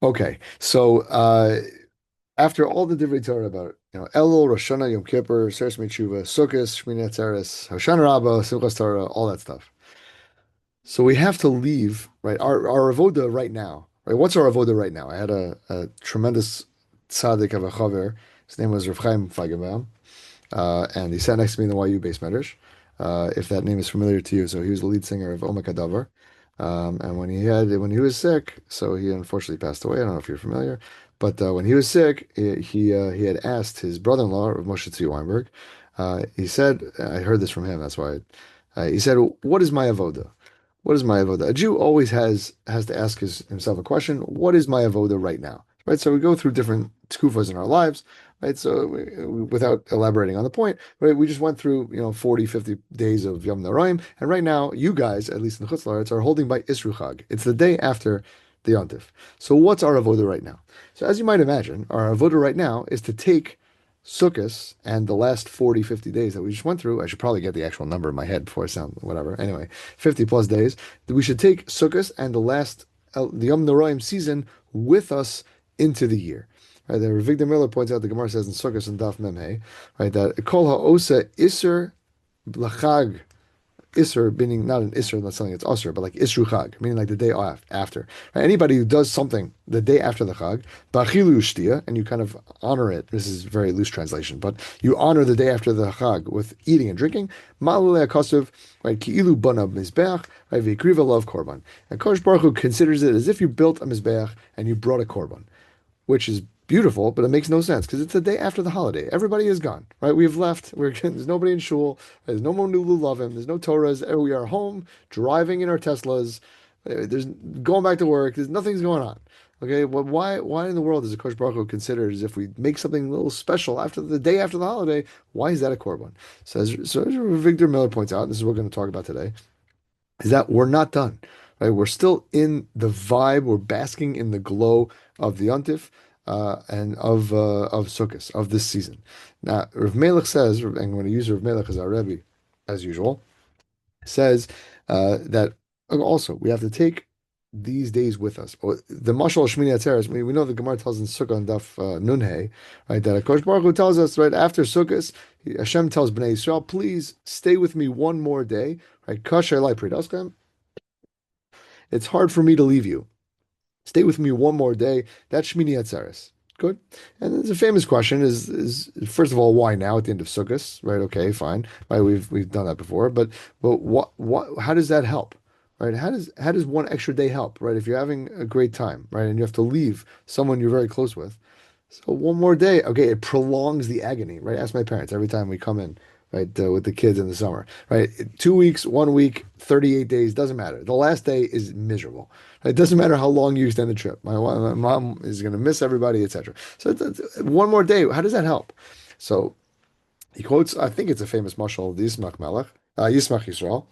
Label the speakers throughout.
Speaker 1: Okay, so after all the Divrei Torah about Elul, Rosh Hashanah, Yom Kippur, Seres Mitzvah, Sukkot, Shmini Atzeres, Hoshana Rabbah, Simchas Torah, all that stuff. So we have to leave, right? Our avoda right now, right? What's our avoda right now? I had a tremendous tzaddik of a chaver. His name was Rav Chaim Feigenbaum, and he sat next to me in the YU base medrash. If that name is familiar to you, so he was the lead singer of Omek Adavar. And when he was sick, so he unfortunately passed away. I don't know if you're familiar, but when he was sick, he had asked his brother-in-law, Rav Moshe Tzvi Weinberg. He said, I heard this from him. That's why he said, "What is my avoda? What is my avoda?" A Jew always has to ask himself a question. What is my avoda right now? Right. So we go through different tkufas in our lives. Right. So without elaborating on the point, right, we just went through 40, 50 days of Yom Noraim, and right now you guys, at least in the Chutz La'aretz, are holding by Isru Chag. It's the day after the Yontif. So what's our avoda right now? So as you might imagine, our avoda right now is to take Sukkot and the last 40, 50 days that we just went through. I should probably get the actual number in my head before I sound whatever. Anyway, 50 plus days. We should take Sukkot and the Yom Noraim season with us into the year. Right, there, Victor Miller points out, the Gemara says in Sukkot and Daf Memhe, right, that Kol Ha'osa Iser Lachag, Isser meaning not an Isser, not something it's Usr, but like Isru Chag, meaning like the day after. Right? Anybody who does something the day after the Chag, Bachilu Shtia, and you kind of honor it. This is a very loose translation, but you honor the day after the Chag with eating and drinking. Malule Akosov, right? Ki'ilu Banab Mizbeach, right? Vikriva Love Korban. And Kosh Baruch Hu considers it as if you built a Mizbeach and you brought a Korban, which is beautiful, but it makes no sense because it's the day after the holiday. Everybody is gone, right? We've left. There's nobody in shul. There's no more new Lulavim. There's no Torahs. We are home, driving in our Teslas. There's going back to work. There's nothing's going on. Okay, well, why in the world is a Kosh Baruch Hu considered as if we make something a little special after the day after the holiday? Why is that a korban? So as Victor Miller points out, and this is what we're going to talk about today, is that we're not done. Right? We're still in the vibe. We're basking in the glow of the Yontif and of Sukkot of this season. Now, Rav Melech says, and I'm going to use Rav Melech as our Rebbe, as usual, says that also we have to take these days with us. The Mashal Shmini Atzeres, we know the Gemara tells in Sukkah and Daf Nunhei, right, that Kosh Baruch Hu tells us, right, after Sukkot, Hashem tells Bnei Yisrael, please stay with me one more day, right, Kash Elai Pridaschem, it's hard for me to leave you. Stay with me one more day. That's Shmini Atzeres. Good. And there's a famous question is first of all, why now at the end of Sukkot? Right, okay, fine. Right, we've done that before, but what how does that help? Right? How does one extra day help? Right? If you're having a great time, right, and you have to leave someone you're very close with. So one more day, okay, it prolongs the agony, right? Ask my parents every time we come in, right, with the kids in the summer, right? 2 weeks, 1 week, 38 days, doesn't matter. The last day is miserable. Right? It doesn't matter how long you extend the trip. My mom is going to miss everybody, etc. So one more day, how does that help? So he quotes, I think it's a famous mashal, the Yismach Melech, Yismach Yisrael.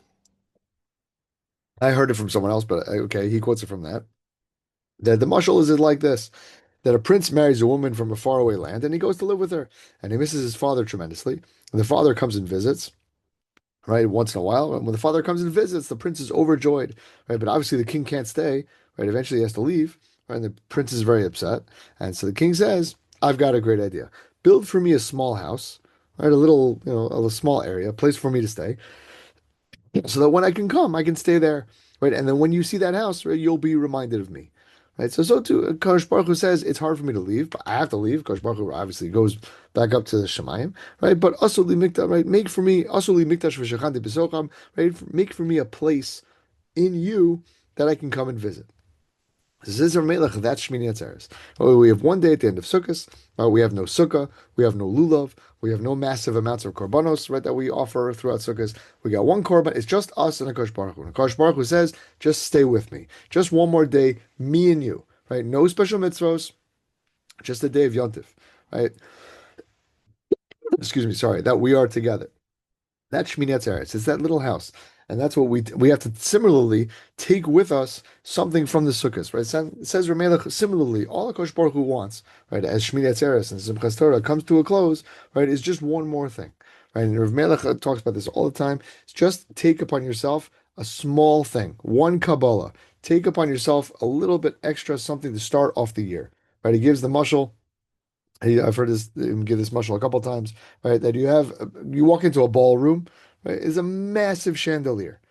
Speaker 1: I heard it from someone else, but okay, he quotes it from that. The mashal is like this, that a prince marries a woman from a faraway land and he goes to live with her and he misses his father tremendously. And the father comes and visits, right, once in a while. And when the father comes and visits, the prince is overjoyed, right? But obviously the king can't stay, right? Eventually he has to leave, right? And the prince is very upset. And so the king says, I've got a great idea. Build for me a small house, right? A little, a small area, a place for me to stay, so that when I can come, I can stay there, right? And then when you see that house, right, you'll be reminded of me. Right, so too, Kosh Baruch Hu says it's hard for me to leave, but I have to leave. Kosh Baruch Hu obviously goes back up to the Shemayim, right? But asuli mikdash, right? Make for me asuli mikdash v'shechanti b'socham, right? Make for me a place in you that I can come and visit. Zizar Melech, that's Shmini Atzeres. We have one day at the end of Sukkot. We have no sukkah. We have no lulav. We have no massive amounts of korbanos, right, that we offer throughout Sukkot. We got one korban. It's just us and Akash Baruch Hu. And Akash Baruch Hu says, just stay with me. Just one more day, me and you, right? No special mitzvos, just a day of Yontif, right? Excuse me, sorry, that we are together. That's Shmini Atzeres. It's that little house. And that's what we have to similarly take with us something from the Sukkot, right? It says Ramelech, similarly, all Akash Baruch Hu wants, right, as Shmini Atzeres and Simchas Torah comes to a close, right, is just one more thing, right? And Rav Melech talks about this all the time. It's just take upon yourself a small thing, one Kabbalah. take upon yourself a little bit extra something to start off the year, right? He gives the mushal. I've heard this him give this mushal a couple times, right? That you walk into a ballroom, right? Is a massive chandelier.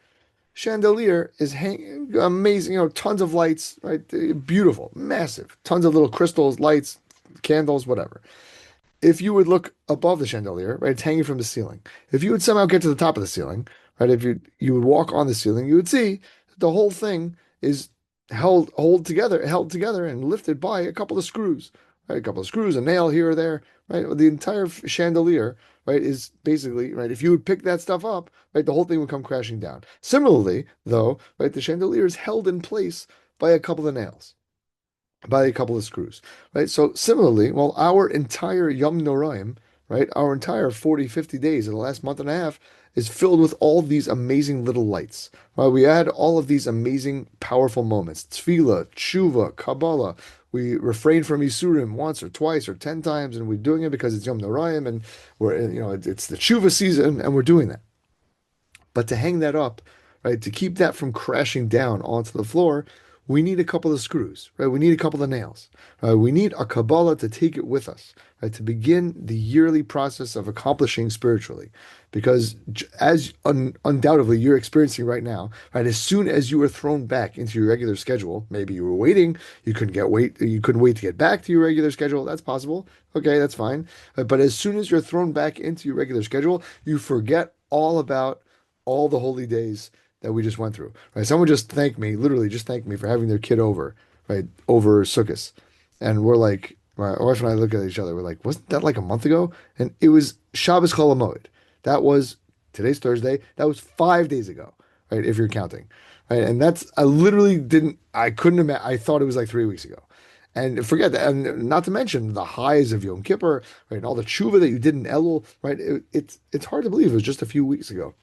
Speaker 1: Chandelier is hanging amazing, tons of lights, right? Beautiful, massive, tons of little crystals, lights, candles, whatever. If you would look above the chandelier, right, it's hanging from the ceiling. If you would somehow get to the top of the ceiling, right, if you would walk on the ceiling, you would see that the whole thing is held together and lifted by a couple of screws, right, a couple of screws, a nail here or there, right. The entire chandelier, right, is basically right. If you would pick that stuff up, right, the whole thing would come crashing down. Similarly, though, right, the chandelier is held in place by a couple of nails, by a couple of screws, right? So similarly, well, our entire Yom Noraim, right, our entire 40, 50 days of the last month and a half is filled with all these amazing little lights, right? We add all of these amazing, powerful moments, tefillah, tshuva, Kabbalah. We refrain from Yisurim once or twice or 10 times, and we're doing it because it's Yom Noraim, and it's the tshuva season, and we're doing that. But to hang that up, right, to keep that from crashing down onto the floor, we need a couple of screws, right? We need a couple of nails. We need a Kabbalah to take it with us, right? To begin the yearly process of accomplishing spiritually. Because as undoubtedly you're experiencing right now, right? As soon as you were thrown back into your regular schedule, maybe you were waiting, you couldn't wait to get back to your regular schedule. That's possible. Okay, that's fine. But as soon as you're thrown back into your regular schedule, you forget all about all the holy days that we just went through, right? Someone just thanked me, literally just thanked me for having their kid over, right, over Succos. And we're like, my wife and I look at each other, we're like, wasn't that like a month ago? And it was Shabbos Chol Hamoed. That was, today's Thursday, that was 5 days ago, right, if you're counting, right? And I couldn't imagine, I thought it was like 3 weeks ago. And forget that, and not to mention the highs of Yom Kippur, right, and all the tshuva that you did in Elul, right? It's hard to believe it was just a few weeks ago.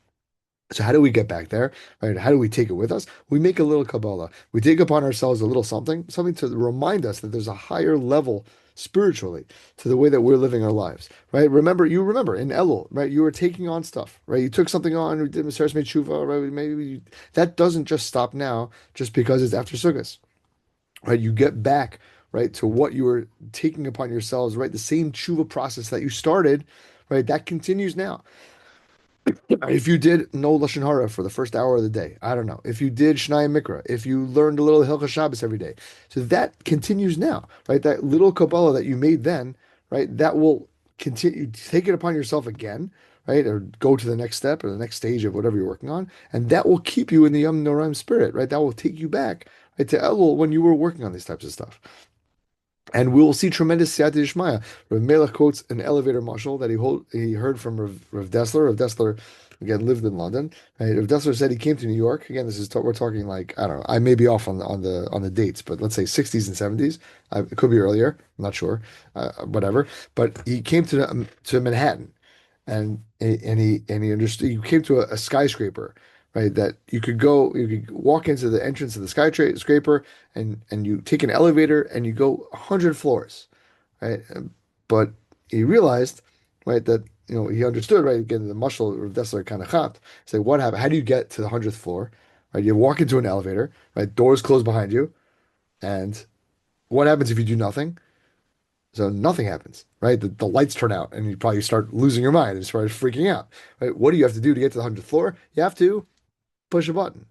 Speaker 1: So how do we get back there? Right? How do we take it with us? We make a little Kabbalah. We take upon ourselves a little something to remind us that there's a higher level spiritually to the way that we're living our lives. Right? You remember in Elul, right? You were taking on stuff, right? You took something on, we did Maseres Tshuva, right? That doesn't just stop now just because it's after Sukkot, right? You get back, right, to what you were taking upon yourselves, right? The same tshuva process that you started, right? That continues now. If you did no lashon hara for the first hour of the day, I don't know. If you did Shnai Mikra, if you learned a little Hilchas Shabbos every day, so that continues now, right? That little Kabbalah that you made then, right? That will continue. Take it upon yourself again, right? Or go to the next step or the next stage of whatever you're working on, and that will keep you in the Yom Noraim spirit, right? That will take you back, right, to Elul when you were working on these types of stuff. And we will see tremendous siyata d'ishmaya. Rav Melech quotes an elevator mashal that he heard from Rav Dessler. Rav Dessler, again, lived in London. Right? Rav Dessler said he came to New York. Again, we're talking like, I don't know. I may be off on the dates, but let's say 60s and 70s. It could be earlier. I'm not sure. Whatever. But he came to Manhattan, and he understood. He came to a skyscraper, right? That you could walk into the entrance of the skyscraper, and you take an elevator and you go 100 floors, right? But he realized, right, that he understood, right? Again, the muscle of Dessler kind of chapped. Say, what happened? How do you get to the 100th floor? Right? You walk into an elevator, right? Doors close behind you, and what happens if you do nothing? So nothing happens, right? The lights turn out, and you probably start losing your mind and start freaking out, right? What do you have to do to get to the 100th floor? You have to push a button,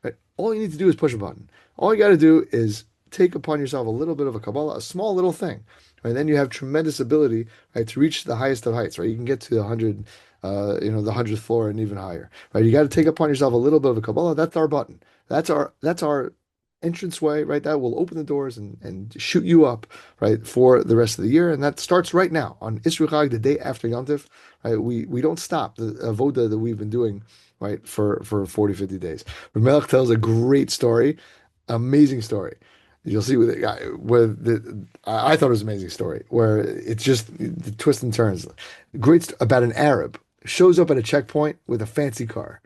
Speaker 1: right? All you need to do is push a button. All you got to do is take upon yourself a little bit of a Kabbalah, a small little thing, right? Then you have tremendous ability, right, to reach the highest of heights, right? You can get to the 100th floor and even higher, right? You got to take upon yourself a little bit of a Kabbalah. That's our button. That's our entranceway, right? That will open the doors and shoot you up, right, for the rest of the year. And that starts right now on Isru Chag, the day after Yom Tov, right? We don't stop the avoda that we've been doing, right, for 40, 50 days. Melech tells a great story, amazing story. You'll see I thought it was an amazing story where it's just the twists and turns. About an Arab shows up at a checkpoint with a fancy car,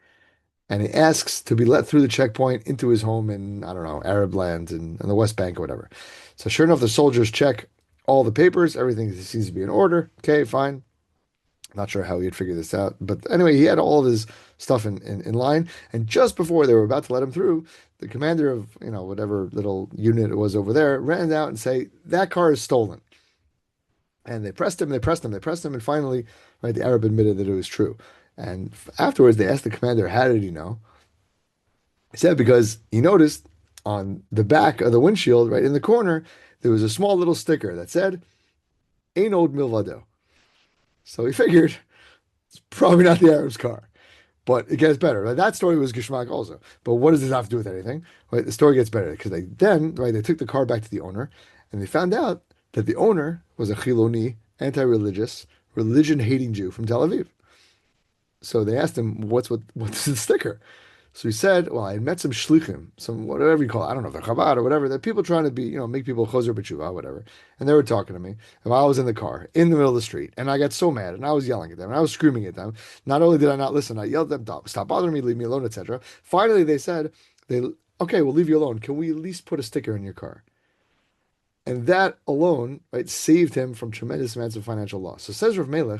Speaker 1: and he asks to be let through the checkpoint into his home in, I don't know, Arab land in the West Bank or whatever. So sure enough, the soldiers check all the papers. Everything seems to be in order. Okay, fine. Not sure how he had figured this out. But anyway, he had all of his stuff in line. And just before they were about to let him through, the commander of, whatever little unit it was over there ran out and say, that car is stolen. And they pressed him, they pressed him, they pressed him, and finally, right, the Arab admitted that it was true. And afterwards, they asked the commander, how did he know? He said because he noticed on the back of the windshield, right in the corner, there was a small little sticker that said, Ain't old Milvado. So he figured it's probably not the Arab's car. But it gets better. Right? That story was Geschmack also. But what does this have to do with anything? Right? The story gets better because they took the car back to the owner and they found out that the owner was a Chiloni, anti-religious, religion-hating Jew from Tel Aviv. So they asked him, what's the sticker? So he said, well, I met some shlichim, some whatever you call it, I don't know if they're Chabad or whatever, they're people trying to be, make people choser b'tshuva, whatever. And they were talking to me. And while I was in the car, in the middle of the street, and I got so mad, and I was yelling at them, and I was screaming at them. Not only did I not listen, I yelled at them, stop bothering me, leave me alone, etc. Finally, they said, okay, we'll leave you alone. Can we at least put a sticker in your car? And that alone, right, saved him from tremendous amounts of financial loss. So says Rav Melech,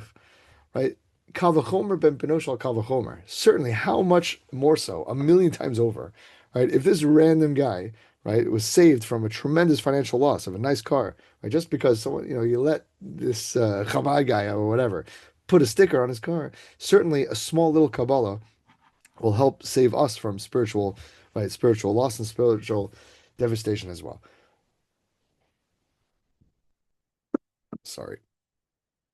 Speaker 1: right? Kavachomer ben Penoshal Kavachomer. Certainly, how much more so? A million times over, right? If this random guy, right, was saved from a tremendous financial loss of a nice car, right, just because someone, you let this Chabad guy or whatever put a sticker on his car, certainly a small little Kabbalah will help save us from spiritual loss and spiritual devastation as well. Sorry.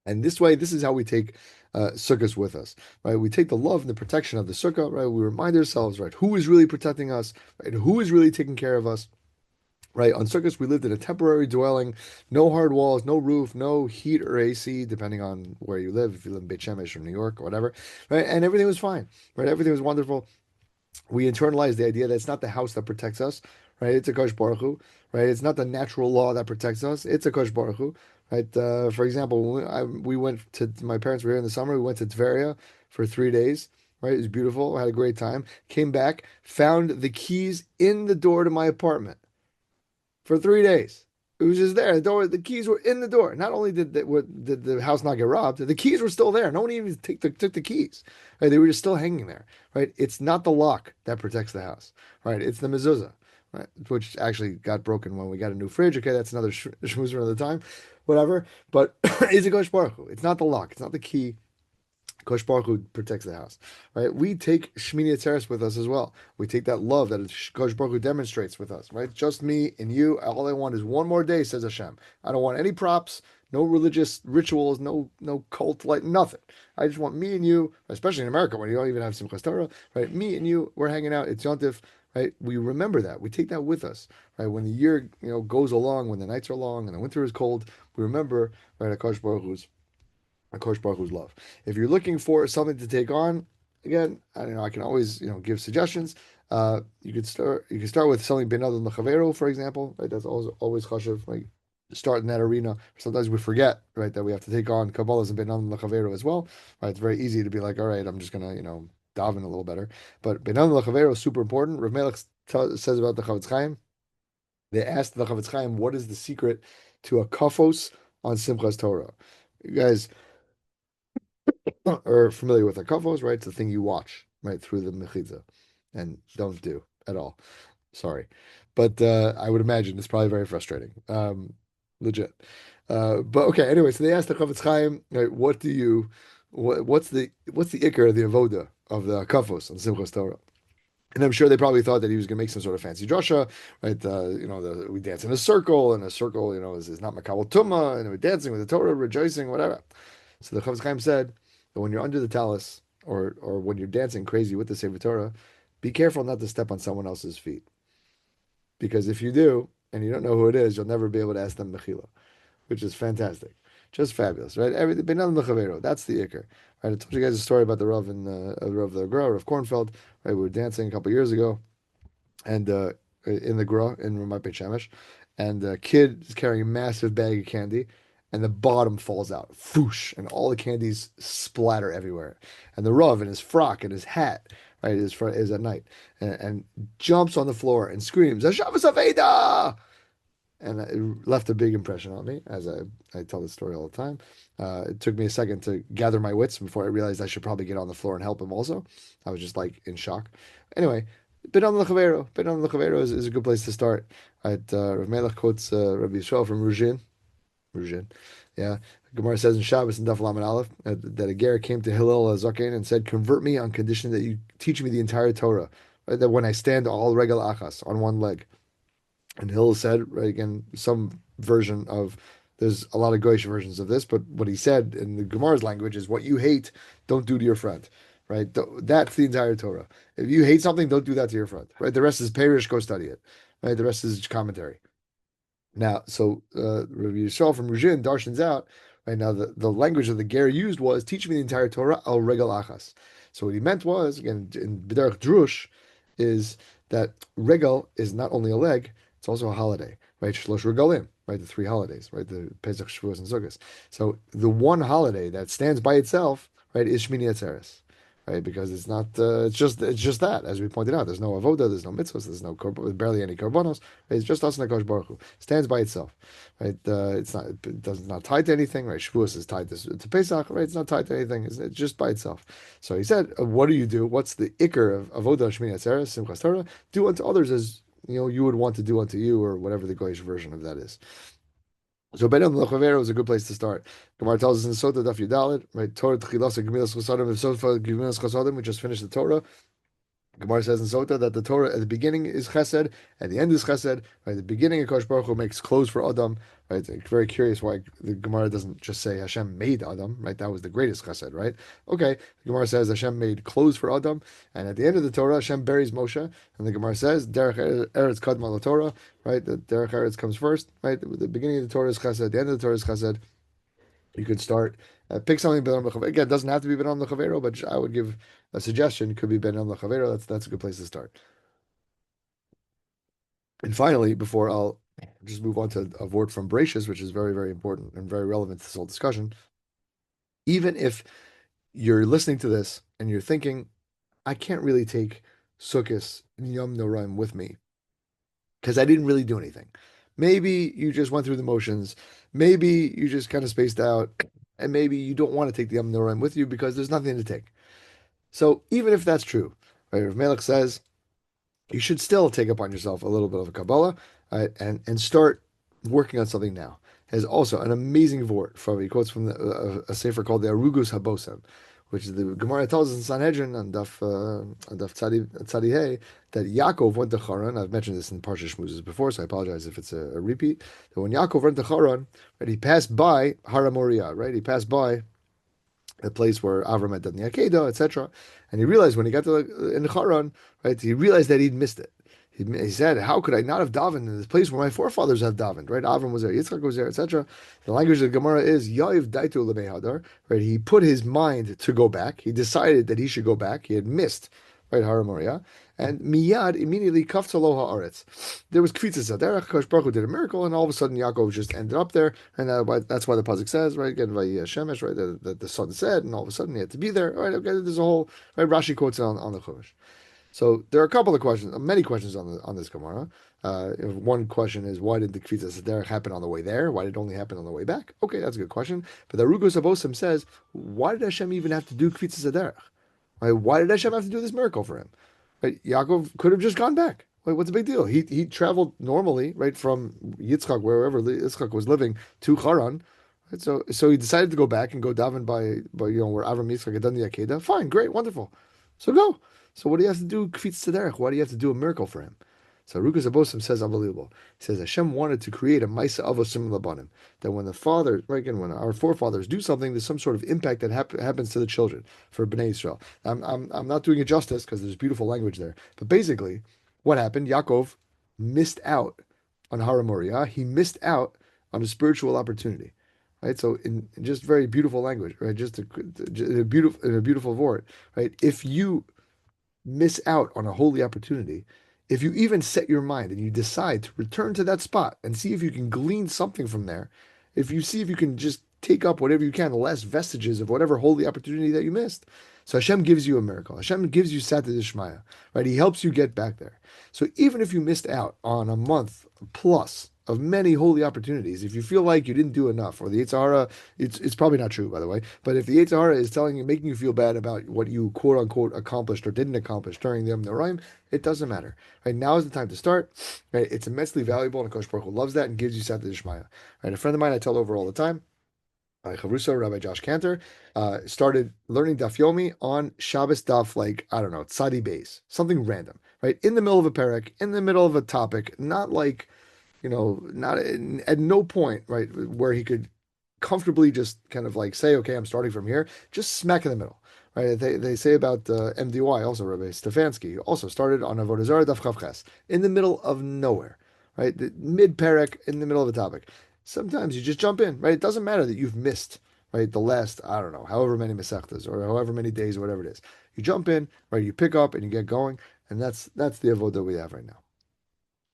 Speaker 1: And this way, this is how we take sukkahs with us, right? We take the love and the protection of the sukkah, right? We remind ourselves, right, who is really protecting us, right? Who is really taking care of us, right? On sukkahs, we lived in a temporary dwelling, no hard walls, no roof, no heat or AC, depending on where you live, if you live in Beit Shemesh or New York or whatever, right? And everything was fine, right? Everything was wonderful. We internalize the idea that it's not the house that protects us, right? It's a Kosh Baruch Hu, right? It's not the natural law that protects us. It's a Kosh Baruch Hu, right? For example, we went to, my parents were here in the summer. We went to Tveria for 3 days, right? It was beautiful. I had a great time. Came back, found the keys in the door to my apartment for 3 days. It was just there. The keys were in the door. Not only did the house not get robbed, the keys were still there. No one even took the keys. Right? They were just still hanging there. Right? It's not the lock that protects the house. Right? It's the mezuzah, right? Which actually got broken when we got a new fridge. Okay, that's another schmooze another time, whatever. But it's a Kosh Baruch Hu. It's not the lock. It's not the key. Kosh Baruch Hu protects the house, right? We take Shmini Atzeres with us as well. We take that love that Kosh Baruch Hu demonstrates with us, right? Just me and you. All I want is one more day, says Hashem. I don't want any props, no religious rituals, no cult, like nothing. I just want me and you, especially in America when you don't even have Simchas Torah, right? Me and you, we're hanging out. It's Yontif, right? We remember that. We take that with us, right? When the year, goes along, when the nights are long and the winter is cold, we remember, right? Kosh Baruch Hu's Kosh Baruch Hu's love. If you're looking for something to take on, again, I don't know. I can always give suggestions. You could start with something ben adam lechavero, for example. Right, that's always chashuv. Like start in that arena. Sometimes we forget, right, that we have to take on kabbalahs and ben adam lechavero as well. Right, it's very easy to be like, all right, I'm just gonna daven a little better. But ben adam lechavero is super important. Rav Melech says about the Chavetz Chaim. They asked the Chavetz Chaim, what is the secret to a kafos on Simchas Torah? You guys are familiar with a kafos, right? It's the thing you watch, right, through the mechitza and don't do at all. Sorry. But I would imagine it's probably very frustrating. Legit. But okay, anyway, so they asked the Chavetz Chaim, right, what's the ikar, the avoda of the kafos on Simchas Torah? And I'm sure they probably thought that he was going to make some sort of fancy drasha, right? We dance in a circle, and a circle, is not makabel tumah, and we're dancing with the Torah, rejoicing, whatever. So the Chavetz Chaim said that when you're under the talus, or when you're dancing crazy with the Sefer Torah, be careful not to step on someone else's feet, because if you do, and you don't know who it is, you'll never be able to ask them mechila, which is fantastic, just fabulous, right? Everything benam lechavero, that's the ikar, right? I told you guys a story about the Rav and Rav the Gra, Rav Kornfeld, right? We were dancing a couple years ago, and in the Gra in Ramat Beit Shemesh, and the kid is carrying a massive bag of candy, and the bottom falls out, foosh, and all the candies splatter everywhere. And the Rav in his frock and his hat, right, is at night, and jumps on the floor and screams, "Hashavas Aveda!" And it left a big impression on me, as I tell this story all the time. It took me a second to gather my wits before I realized I should probably get on the floor and help him also. I was just like in shock. Anyway, Ben on Lechavero. Ben on Lechavero is a good place to start. Right, Rav Melech quotes Rabbi Yisrael from Ruzhin. Ruzhin, yeah. Gemara says in Shabbos and Daf Lamed Aleph that a ger came to Hillel Zaken and said, "Convert me on condition that you teach me the entire Torah. Right, that when I stand all regal achas on one leg." And Hill said, right, again, some version of, there's a lot of Goyish versions of this, but what he said in the Gemara's language is, what you hate, don't do to your friend, right? That's the entire Torah. If you hate something, don't do that to your friend, right? The rest is Perish, go study it, right? The rest is commentary. Now, so Rabbi Yisrael from Ruzhin darshans out, right? Now, the language that the Ger used was, teach me the entire Torah, al regal achas. So what he meant was, again, in B'derech Drush, is that regal is not only a leg, it's also a holiday, right? Shlosh regalim, right? The three holidays, right? The Pesach, Shavuos, and Sukkot. So the one holiday that stands by itself, right, is Shmini Atzeres, right? Because it's not, it's just that, as we pointed out, there's no avoda, there's no mitzvahs, there's no barely any korbanos. Right? It's just us and Hakadosh Baruch Hu. Stands by itself, right? It's not tied to anything, right? Shavuos is tied to Pesach, right? It's not tied to anything. It's just by itself. So he said, what do you do? What's the ikar of avoda Shmini Atzeres, Simchas Torah? Do unto others as you would want to do unto you, or whatever the Goyish version of that is. So Bein L'Chavero is a good place to start. Gemara tells us in Sota Daf Yudalid, right? Torah Tchilas Gemilas Chasadim, if Sofa Gemilas Chasadim, we just finished the Torah. Gemara says in Sota that the Torah at the beginning is Chesed, at the end is Chesed. Right, the beginning of Kosh Baruch Hu makes clothes for Adam. Right, it's very curious why the Gemara doesn't just say Hashem made Adam. Right, that was the greatest Chesed. Right, okay. The Gemara says Hashem made clothes for Adam, and at the end of the Torah, Hashem buries Moshe, and the Gemara says Derech Eretz Kadma Torah. Right, the Derech Eretz comes first. Right, the beginning of the Torah is Chesed, the end of the Torah is Chesed. You could start, pick something Ben Am Again, it doesn't have to be Ben Am Lechavero, but I would give a suggestion. It could be Ben Am Lechavero. That's a good place to start. And finally, before I'll just move on to a word from Bracious, which is very, very important and very relevant to this whole discussion. Even if you're listening to this and you're thinking, I can't really take Sukkot Yom Noraim with me because I didn't really do anything. Maybe you just went through the motions. Maybe you just kind of spaced out, and maybe you don't want to take the Yom Noraim with you because there's nothing to take. So even if that's true, right, Rav Melech says you should still take upon yourself a little bit of a Kabbalah, right, and start working on something now. Has also an amazing vort from, he quotes from a sefer called the Arugus Habosem, which is the Gemara tells us in Sanhedrin on Daf Tzadi Hey that Yaakov went to Haran. I've mentioned this in Parsha Schmoozes before, so I apologize if it's a repeat. So when Yaakov went to Haran, right, he passed by Har Moriah, right? He passed by a place where Avram had done the Akedah, etc. And he realized when he got to in Haran, right, he realized that he'd missed it. He said, "How could I not have davened in this place where my forefathers have davened?" Right? Avram was there, Yitzchak was there, etc. The language of the Gemara is Ya'iv Daitu Hadar. Right? He put his mind to go back. He decided that he should go back. He had missed, right, Har Moriah, and Miyad immediately Kaftalo Haaretz. There was Kvitzas Aderech. Kosh Baruch Hu did a miracle, and all of a sudden Yaakov just ended up there, and that's why the pasuk says, right, again, Vayeh Shemesh, right, that the sun said, and all of a sudden he had to be there. Right? Okay, there's a whole, right, Rashi quotes on the Chumash. So there are a couple of questions, many questions on this Gemara. One question is, why did the Kvitzas Derech happen on the way there? Why did it only happen on the way back? Okay, that's a good question. But the Arugos Abosim says, why did Hashem even have to do Kvitzas Derech? Right? Why did Hashem have to do this miracle for him? Right? Yaakov could have just gone back. Like, what's the big deal? He traveled normally, right, from Yitzchak, wherever Yitzchak was living, to Haran. Right? So he decided to go back and go daven by where Avram Yitzchak had done the Akedah. Fine, great, wonderful. So go. So what do you have to do Kvitz Tzederech? Why do you have to do a miracle for him? So Rukas Abosim says unbelievable. He says Hashem wanted to create a Maisa Avosim Labanim. That when the father, right, again, when our forefathers do something, there's some sort of impact that happens to the children for Bnei Israel. I'm not doing it justice because there's beautiful language there. But basically, what happened? Yaakov missed out on Har Moriah. He missed out on a spiritual opportunity. Right, so in just very beautiful language, right? Just a beautiful word, right? If you miss out on a holy opportunity, if you even set your mind and you decide to return to that spot and see if you can glean something from there, if you see if you can just take up whatever you can, the last vestiges of whatever holy opportunity that you missed. So Hashem gives you a miracle. Hashem gives you Sata Dishmaya, right? He helps you get back there. So even if you missed out on a month plus of many holy opportunities. If you feel like you didn't do enough, or the Yetzer Hara, it's probably not true, by the way, but if the Yetzer Hara is telling you, making you feel bad about what you quote unquote accomplished or didn't accomplish during the Yom Noraim, it doesn't matter. Right now is the time to start. Right, it's immensely valuable, and Kosh Baruch Hu loves that and gives you Sata Dishmaya. Right, a friend of mine I tell over all the time. Chavruso, Rabbi Josh Cantor, started learning Daf Yomi on Shabbos Daf, like, I don't know, Tzadi Beis, something random, right? In the middle of a parak, in the middle of a topic, not like, not at no point, right, where he could comfortably just kind of like say, okay, I'm starting from here, just smack in the middle, right? They say about MDY, also Rabbi Stefanski, who also started on Avodah Zarah Daf Chav Ches, in the middle of nowhere, right? The mid parak, in the middle of a topic. Sometimes you just jump in, right? It doesn't matter that you've missed, right, the last, I don't know, however many Masechtas or however many days or whatever it is. You jump in, right? You pick up and you get going, and that's the avodah we have right now.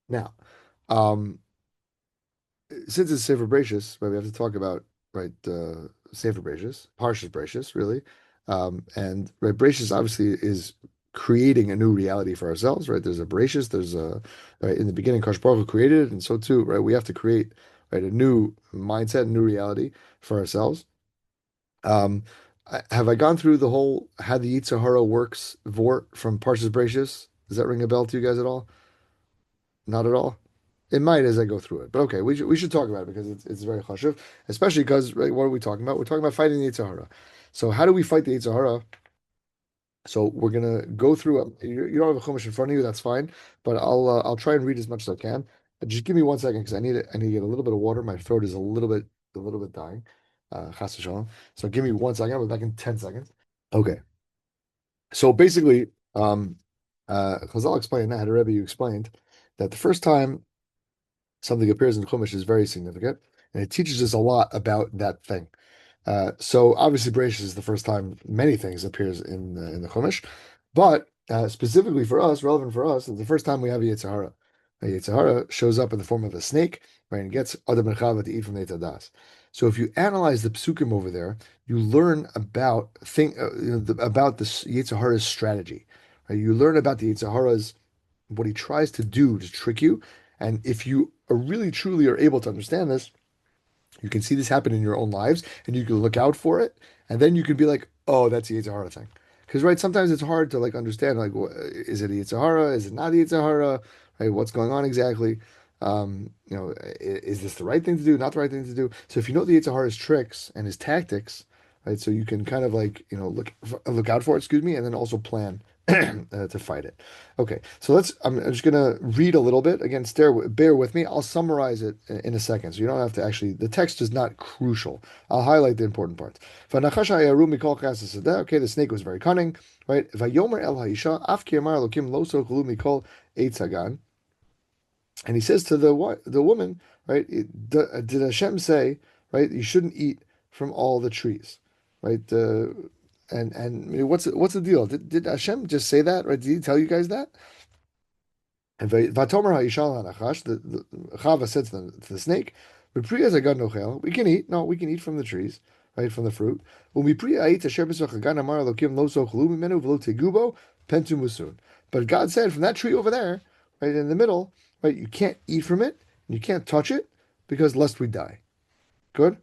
Speaker 1: Now, um, since it's Sefer Bereshis, right, we have to talk about, right, Sefer Bereshis, Parshas Bereshis, really, and right, Bereshis obviously is creating a new reality for ourselves, right? There's a Bereshis, there's a right, in the beginning, Kadosh Baruch Hu created it, and so too, right, we have to create, right, a new mindset, a new reality for ourselves. Um, have I gone through the whole how the Yetzer Hara works Vort from Parshas Bereshis? Does that ring a bell to you guys at all? Not at all. It might as I go through it, but okay, we should talk about it because it's very chashuv, especially because right, what are we talking about? We're talking about fighting the Yetzer Hara. So how do we fight the Yetzer Hara? So we're gonna go through. You don't have a chumash in front of you, that's fine, but I'll try and read as much as I can. Just give me 1 second because I need to get a little bit of water. My throat is a little bit dying. Chas v'shalom. So give me 1 second. I'll be back in 10 seconds. Okay. So basically, Chazal explained that, Rebbe, you explained that the first time something appears in the Chumash is very significant, and it teaches us a lot about that thing. So obviously, Bereshit is the first time many things appears in the Chumash, but specifically for us, relevant for us, it's the first time we have a Yetzer Hara. A Yetzer Hara shows up in the form of a snake, right, and gets Adam and Chava to eat from the Eitz Hadas. So if you analyze the psukim over there, you learn about about the Yetzer Hara's strategy. Right? You learn about the Yetzer Hara's what he tries to do to trick you, and if you are really truly are able to understand this, you can see this happen in your own lives, and you can look out for it, and then you can be like, "Oh, that's the Yetzer Hara thing." Because right, sometimes it's hard to like understand, like, is it a Yetzer Hara? Is it not a Yetzer Hara? Right, what's going on exactly? Is this the right thing to do? Not the right thing to do? So if you know the Yetzer Hara's tricks and his tactics, right, so you can kind of like look out for it, excuse me, and then also plan to fight it. Okay, so I'm just gonna read a little bit again. Bear with me. I'll summarize it in a second, so you don't have to actually. The text is not crucial. I'll highlight the important parts. Okay, the snake was very cunning, right? Vayomer el haisha af ki amar Elokim lo sochlu mikol eitz hagan. And he says to the woman, right? Did Hashem say, right? You shouldn't eat from all the trees, right? And what's the deal? Did Hashem just say that, right? Did he tell you guys that? And Vatomer Ha'ishal HaNachash, the Chava said to the snake, "B'priya zagan nochel, we can eat. No, we can eat from the trees, right, from the fruit. U'mipriya ait asher b'soch hagan amar Elokim lo sochlu mimenu v'lo tegubo pentu musun." But God said, from that tree over there, right in the middle, right, you can't eat from it, and you can't touch it, because lest we die. Good?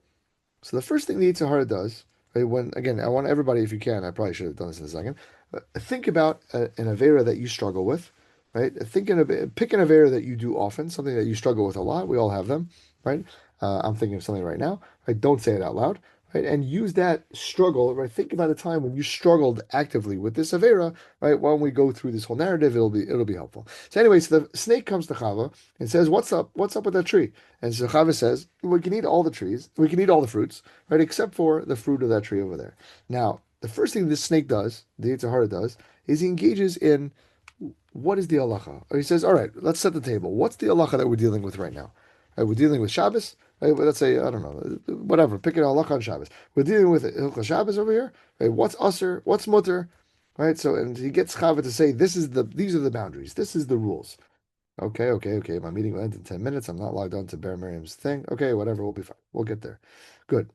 Speaker 1: So the first thing the Yetzer Hara does, right, when again, I want everybody, if you can, I probably should have done this in a second. Think about an avera that you struggle with, right? Pick an avera that you do often, something that you struggle with a lot. We all have them, right? I'm thinking of something right now. Right? Don't say it out loud, right? And use that struggle, right? Think about a time when you struggled actively with this avera, right? When we go through this whole narrative, it'll be helpful. So anyway, so the snake comes to Chava and says, "What's up? What's up with that tree?" And so Chava says, "We can eat all the trees. We can eat all the fruits, right? Except for the fruit of that tree over there." Now, the first thing this snake does, the Yetzer Hara does, is he engages in what is the halacha? Or he says, all right, let's set the table. What's the halacha that we're dealing with right now? Right, we're dealing with Shabbos. Right, well, let's say, I don't know, whatever, pick an halacha on Shabbos. We're dealing with Hilchah Shabbos over here. Right, what's usher? What's mutter? Right, so, and he gets Chava to say, these are the boundaries. This is the rules. Okay. My meeting will end in 10 minutes. I'm not logged on to Bear Miriam's thing. Okay, whatever, we'll be fine. We'll get there. Good.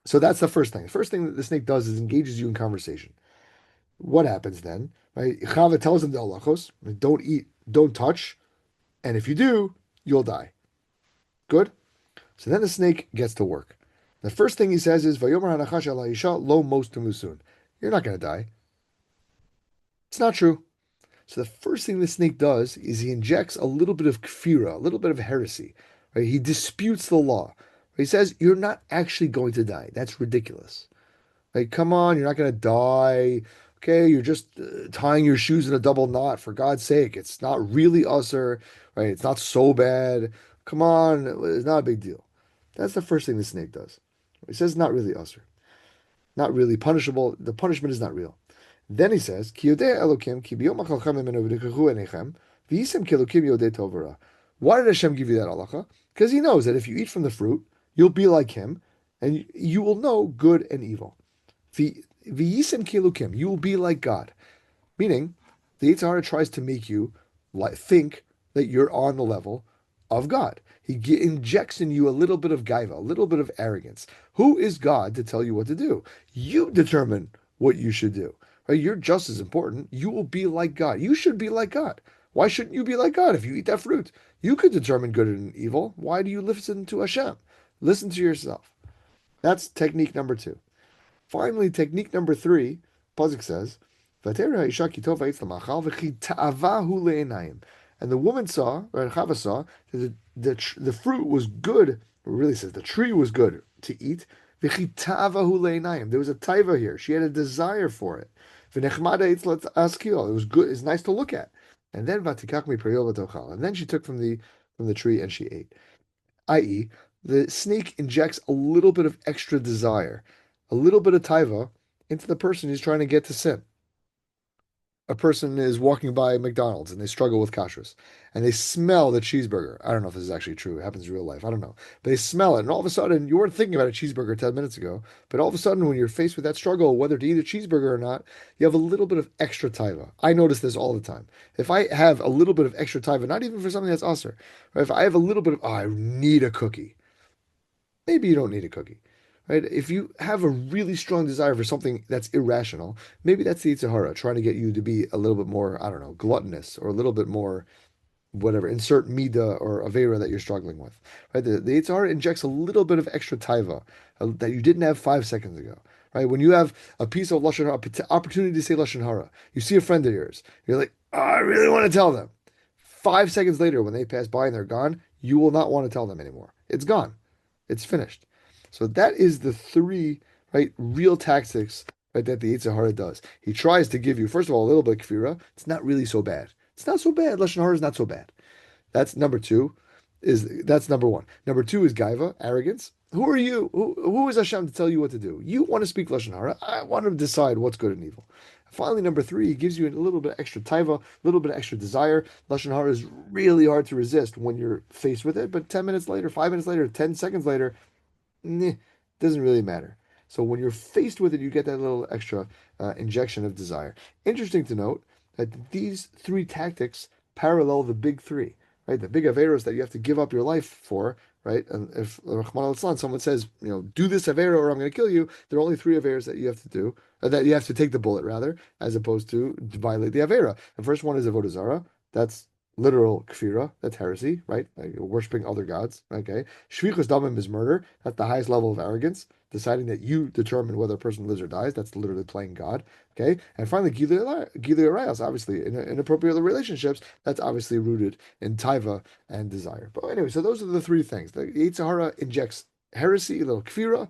Speaker 1: So that's the first thing. The first thing that the snake does is engages you in conversation. What happens then? Right? Chava tells him the halachos, don't eat, don't touch, and if you do, you'll die. Good. So then the snake gets to work. The first thing he says is, "Vayomer hanachash al ha'isha lo mos tumusun." You're not going to die. It's not true. So the first thing the snake does is he injects a little bit of kfira, a little bit of heresy. Right? He disputes the law. He says, "You're not actually going to die. That's ridiculous. Like, come on, you're not going to die. Okay, you're just tying your shoes in a double knot. For God's sake, it's not really usher, right? It's not so bad. Come on, it's not a big deal." That's the first thing the snake does. He says, "Not really usher, not really punishable. The punishment is not real." Then he says, "Ki yodei Elokim ki biyom achalchem mimenu v'nikachu enechem v'yisem ki Elokim yodei tov v'ra." Why did Hashem give you that halacha? Because He knows that if you eat from the fruit, you'll be like Him, and you will know good and evil. V'yisem ki Elokim, you will be like God. Meaning, the Yetzer Hara tries to make you think that you're on the level of God. He injects in you a little bit of gaiva, a little bit of arrogance. Who is God to tell you what to do? You determine what you should do. Right? You're just as important. You will be like God. You should be like God. Why shouldn't you be like God if you eat that fruit? You could determine good and evil. Why do you listen to Hashem? Listen to yourself. That's technique number two. Finally, technique number three, Pasuk says, "Vatera ha'isha ki tova etz lamachal v'chi ta'avahu le'enayim." And the woman saw, or Chava saw, that the fruit was good. It really says the tree was good to eat. V'chi ta'avahu le'enayim. There was a taiva here. She had a desire for it. V'nechmada etz askil. It was good. It's nice to look at. And then vatikach mi priyol v'tochal. And then she took from the tree and she ate. I.e., the snake injects a little bit of extra desire, a little bit of taiva into the person who's trying to get to sin. A person is walking by McDonald's and they struggle with kashrus and they smell the cheeseburger. I don't know if this is actually true. It happens in real life. I don't know. But they smell it. And all of a sudden, you weren't thinking about a cheeseburger 10 minutes ago. But all of a sudden, when you're faced with that struggle, whether to eat a cheeseburger or not, you have a little bit of extra taiva. I notice this all the time. If I have a little bit of extra taiva, not even for something that's usher, or if I have a little bit of, oh, I need a cookie. Maybe you don't need a cookie. Right? If you have a really strong desire for something that's irrational, maybe that's the Yetzer Hara trying to get you to be a little bit more, I don't know, gluttonous or a little bit more whatever, insert mida or avera that you're struggling with. Right? The Yetzer Hara injects a little bit of extra taiva that you didn't have 5 seconds ago. Right? When you have a piece of lashon hara, opportunity to say lashon hara, you see a friend of yours, you're like, oh, I really want to tell them. 5 seconds later, when they pass by and they're gone, you will not want to tell them anymore. It's gone. It's finished. So that is the three, right, real tactics, right, that the Yetzer Hara does. He tries to give you, first of all, a little bit of kfira. It's not really so bad. It's not so bad. Lashon Hara is not so bad. That's number two. That's number one. Number two is gaiva, arrogance. Who are you? Who is Hashem to tell you what to do? You want to speak Lashon Hara. I want to decide what's good and evil. Finally, number three, he gives you a little bit extra taiva, a little bit extra desire. Lashon Hara is really hard to resist when you're faced with it, but 10 minutes later, 5 minutes later, 10 seconds later, doesn't really matter. So when you're faced with it, you get that little extra injection of desire. Interesting to note that these three tactics parallel the big three, right? The big averos that you have to give up your life for, right? And if Rahman al someone says, do this avero or I'm going to kill you, there are only three averos that you have to do, that you have to take the bullet rather, as opposed to violate the avera. The first one is avodah zarah. That's literal kfira, that's heresy, right? Like worshiping other gods. Okay. Shvichus damim is murder. That's the highest level of arrogance, deciding that you determine whether a person lives or dies. That's literally playing God. Okay. And finally, Gilui Arayos, obviously, in inappropriate relationships, that's obviously rooted in taiva and desire. But anyway, so those are the three things. The Yetzer Hara injects heresy, a little kfira,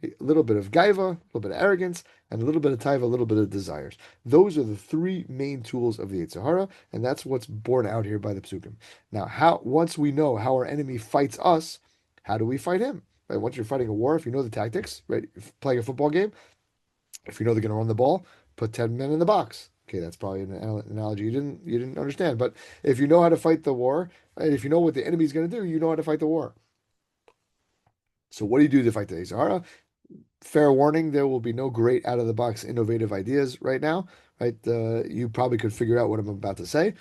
Speaker 1: a little bit of gaiva, a little bit of arrogance, and a little bit of taiva, a little bit of desires. Those are the three main tools of the Yetzer Hara, and that's what's borne out here by the psukim. Now, once we know how our enemy fights us, how do we fight him? Right? Once you're fighting a war, if you know the tactics, right? If playing a football game, if you know they're going to run the ball, put 10 men in the box. Okay, that's probably an analogy you didn't understand. But if you know how to fight the war, right, if you know what the enemy's going to do, you know how to fight the war. So what do you do to fight the Yetzer Hara? Fair warning, there will be no great out of the box innovative ideas right now, right? You probably could figure out what I'm about to say,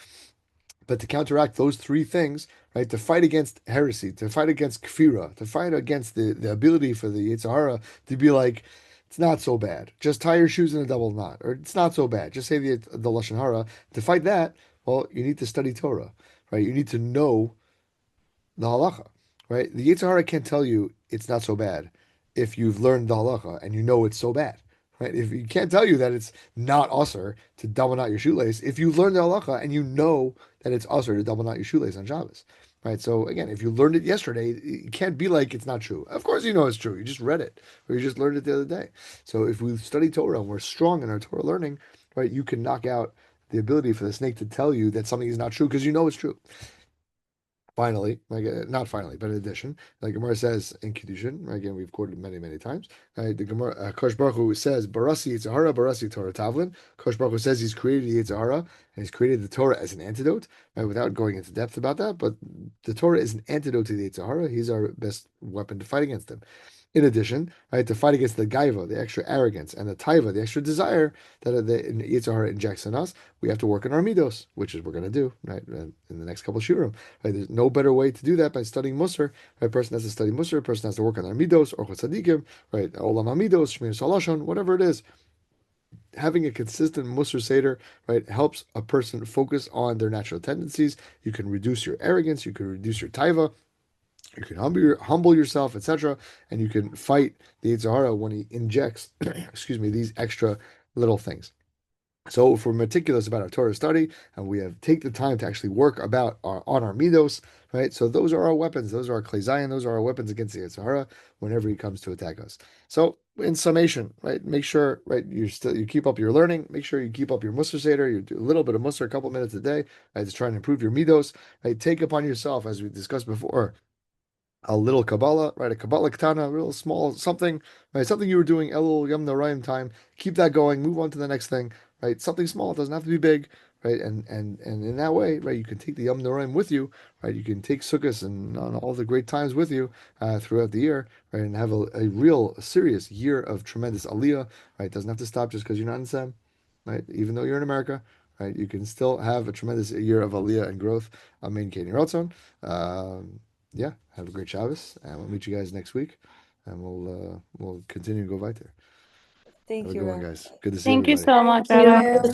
Speaker 1: but to counteract those three things, right? To fight against heresy, to fight against kfira, to fight against the ability for the Yetzer Hara to be like, it's not so bad. Just tie your shoes in a double knot, or it's not so bad. Just say the lashon hara. To fight that, well, you need to study Torah, right? You need to know the halacha. right? The Yetzer Hara can't tell you it's not so bad if you've learned the halacha and you know it's so bad, right? If you can't tell you that it's not usher to double knot your shoelace, if you learn the halacha and you know that it's usher to double knot your shoelace on Shabbos, right? So again, if you learned it yesterday, it can't be like it's not true. Of course, you know it's true. You just read it or you just learned it the other day. So if we study Torah and we're strong in our Torah learning, right, you can knock out the ability for the snake to tell you that something is not true because you know it's true. Finally, like not finally, but in addition, like Gemara says in Kiddushin, right, again we've quoted many, many times. The Gemara, Kosh Baruch Hu says, "Barasi Yitzhara, Barasi Torah Tavlin." Kosh Baruch Hu says he's created Yitzhara and he's created the Torah as an antidote. Right, without going into depth about that, but the Torah is an antidote to the Yitzhara. He's our best weapon to fight against him. In addition, right, to fight against the gaiva, the extra arrogance, and the taiva, the extra desire that the Yitzhara injects in us, we have to work on our midos, which is we're going to do right in the next couple of shiurim. Right? There's no better way to do that by studying Mussar. Right? A person has to study Mussar. A person has to work on their midos, or tzadikim, right? Olam hamidos, shmir salashon, whatever it is. Having a consistent Mussar Seder, right, helps a person focus on their natural tendencies. You can reduce your arrogance. You can reduce your taiva. You can humble yourself, etc., and you can fight the Yetzer Hara when he injects, excuse me, these extra little things. So if we're meticulous about our Torah study and we have take the time to actually work on our midos, right? So those are our weapons. Those are our klei zayin. Those are our weapons against the Yetzer Hara whenever he comes to attack us. So in summation, right? Make sure, right, you keep up your learning. Make sure you keep up your Mussar Seder. You do a little bit of Mussar, a couple minutes a day, right, to try and improve your midos. Right? Take upon yourself, as we discussed before, a little Kabbalah, right? A Kabbalah Ketana, a real small something, right? Something you were doing Elul Yom Noraim time. Keep that going. Move on to the next thing, right? Something small. It doesn't have to be big, right? And in that way, right, you can take the Yom Noraim with you, right? You can take Sukkot and on all the great times with you throughout the year, right? And have a real serious year of tremendous Aliyah, right? It doesn't have to stop just because you're not in Sem, right? Even though you're in America. Right, you can still have a tremendous year of aliyah and growth. Amen. Keni Ratzon. Yeah, have a great Shabbos, and we'll meet you guys next week, and we'll continue to go weiter. Have
Speaker 2: Thank
Speaker 1: a
Speaker 2: you,
Speaker 1: good one,
Speaker 2: Rav.
Speaker 1: guys. Good to see
Speaker 3: Thank you
Speaker 1: everybody.
Speaker 3: so much,
Speaker 4: Thank
Speaker 3: Rabbi.
Speaker 4: you.